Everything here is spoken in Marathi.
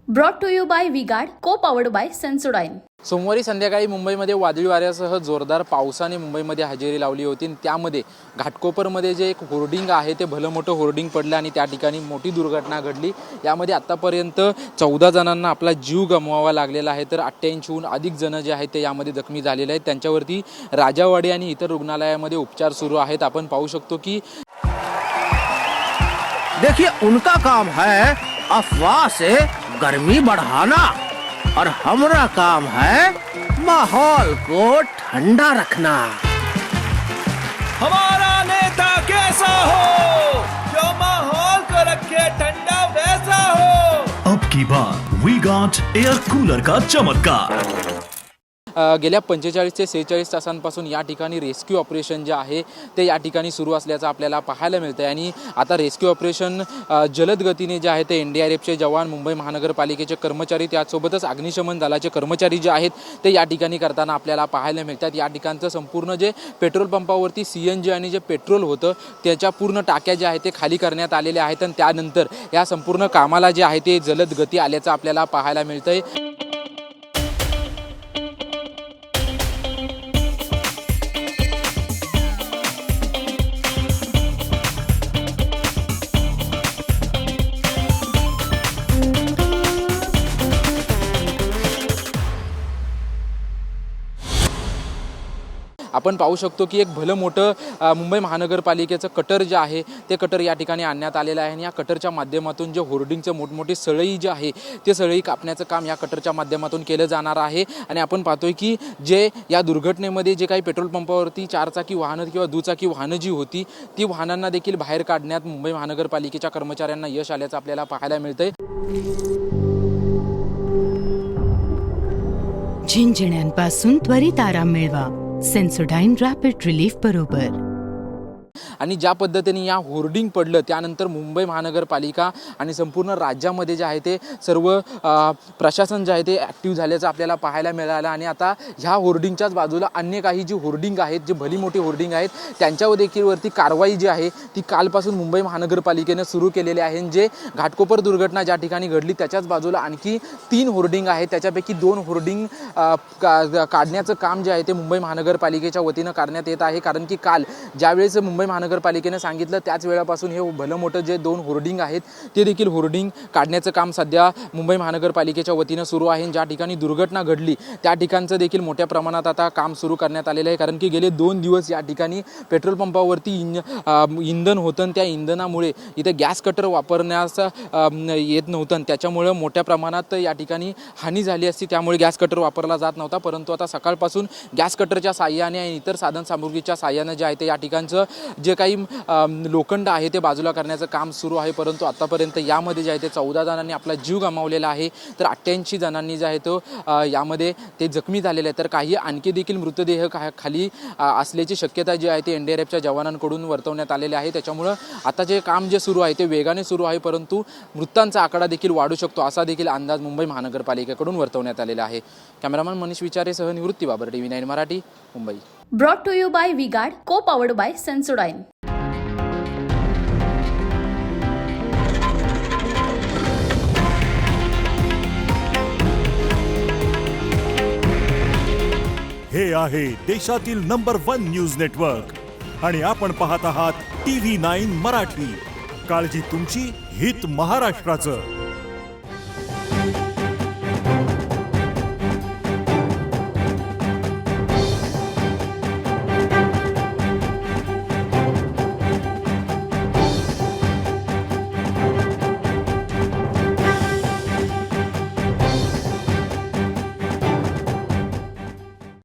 Brought to you by V-Guard, co-powered by Sensodyne. सोमवारी संध्याकाळी मुंबईमध्ये वादळी वाऱ्यासह जोरदार पावसाने मुंबईमध्ये हजेरी लावली होती। त्यामध्ये घाटकोपरमध्ये जे एक होर्डिंग आहे ते भलं मोठं होर्डिंग पडलं आणि त्या ठिकाणी मोठी दुर्घटना घडली। यामध्ये आतापर्यंत 14 जणांना आपला जीव गमवावा लागलेला आहे, तर 88हून अधिक जण जे आहेत ते यामध्ये जखमी झालेले आहेत। त्यांच्यावरती राजावाडी आणि इतर रुग्णालयामध्ये उपचार सुरू आहेत। आपण पाहू शकतो की देखिए उनका काम है अफवाह से गर्मी बढ़ाना और हमारा काम है माहौल को ठंडा रखना। हमारा नेता कैसा हो जो माहौल को रखे ठंडा वैसा हो। अब की बार वी गॉट एयर कूलर का चमत्कार। गेल्या 45 ते 46 तासांपासून या ठिकाणी रेस्क्यू ऑपरेशन जे आहे ते या ठिकाणी सुरू असल्याचं आपल्याला पाहायला मिळतं आहे। आणि आता रेस्क्यू ऑपरेशन जलद गतीने जे आहे ते NDRFचे जवान, मुंबई महानगरपालिकेचे कर्मचारी, त्यासोबतच अग्निशमन दलाचे कर्मचारी जे आहेत ते या ठिकाणी करताना आपल्याला पाहायला मिळतात। या ठिकाणचं संपूर्ण जे पेट्रोल पंपावरती CNG आणि जे पेट्रोल होतं त्याच्या पूर्ण टाक्या ज्या आहेत ते खाली करण्यात आलेल्या आहेत आणि त्यानंतर या संपूर्ण कामाला जे आहे ते जलद गती आल्याचं आपल्याला पाहायला मिळतंय। आपण पाहू शकतो की एक भलं मोठं मुंबई महानगरपालिकेचं कटर जे आहे ते कटर या ठिकाणी आणण्यात आलेलं आहे आणि या कटरच्या माध्यमातून जे होर्डिंगचं मोठमोठी सळई जे आहे ते सळई कापण्याचं काम या कटरच्या माध्यमातून केलं जाणार आहे। आणि आपण पाहतोय की जे या दुर्घटनेमध्ये जे काही पेट्रोल पंपावरती 4 चाकी वाहनं किंवा दुचाकी वाहनं जी होती ती वाहनांना देखील बाहेर काढण्यात मुंबई महानगरपालिकेच्या कर्मचाऱ्यांना यश आल्याचं आपल्याला पाहायला मिळतंय। झिंझिण्यांपासून त्वरित आराम मिळवा सेन्सोडाइन रॅपिड रिलीफ बरोबर। आणि ज्या पद्धतीने या होर्डिंग पडलं त्यानंतर मुंबई महानगरपालिका आणि संपूर्ण राज्यामध्ये जे आहे ते सर्व प्रशासन जे आहे ते ॲक्टिव्ह झाल्याचं आपल्याला पाहायला मिळालं। आणि आता ह्या होर्डिंगच्याच बाजूला अन्य काही जी होर्डिंग आहेत, जे भली मोठी होर्डिंग आहेत, त्यांच्यावर देखील वरती कारवाई जी आहे ती कालपासून मुंबई महानगरपालिकेने सुरू केलेली आहे। जे घाटकोपर दुर्घटना ज्या ठिकाणी घडली त्याच्याच बाजूला आणखी 3 होर्डिंग आहेत, त्याच्यापैकी 2 होर्डिंग काढण्याचं काम जे आहे ते मुंबई महानगरपालिकेच्या वतीनं करण्यात येत आहे। कारण की काल ज्यावेळेस मुंबई महानगरपालिकेने सांगितलं त्याच वेळापासून हे भलं मोठं जे 2 होर्डिंग आहेत ते देखील होर्डिंग काढण्याचं काम सध्या मुंबई महानगरपालिकेच्या वतीनं सुरू आहे। ज्या ठिकाणी दुर्घटना घडली त्या ठिकाणचं देखील मोठ्या प्रमाणात आता काम सुरू करण्यात आलेलं आहे। कारण की गेले 2 दिवस या ठिकाणी पेट्रोल पंपावरती इंधन होतं आणि त्या इंधनामुळे इथे गॅस कटर वापरण्यास येत नव्हतं, त्याच्यामुळे मोठ्या प्रमाणात या ठिकाणी हानी झाली असती, त्यामुळे गॅस कटर वापरला जात नव्हता। परंतु आता सकाळपासून गॅस कटरच्या साहाय्याने आणि इतर साधन सामुग्रीच्या साहाय्याने जे आहे ते या ठिकाणचं जे काही लोखंड आहे ते बाजूला करण्याचं काम सुरू आहे। परंतु आतापर्यंत यामध्ये जे आहे ते 14 जणांनी आपला जीव गमावलेला आहे, तर 88 जणांनी जे आहे तो यामध्ये ते जखमी झालेले आहे, तर काही आणखी देखील मृतदेह खाली असल्याची शक्यता जी आहे ते NDRFच्या जवानांकडून वर्तवण्यात आलेले आहे। त्याच्यामुळं आता जे काम जे सुरू आहे ते वेगाने सुरू आहे, परंतु मृतांचा आकडा देखील वाढू शकतो असा देखील अंदाज मुंबई महानगरपालिकेकडून वर्तवण्यात आलेला आहे। कॅमेरामन मनीष विचारेसह Nivrutti Babar, TV9 Marathi, Mumbai. Brought to you by V-Guard, co-powered by Sensodyne. हे आहे देशातील नंबर 1 न्यूज नेटवर्क आणि आपण पाहत आहात TV9 मराठी। काळजी तुमची, हित महाराष्ट्राचं।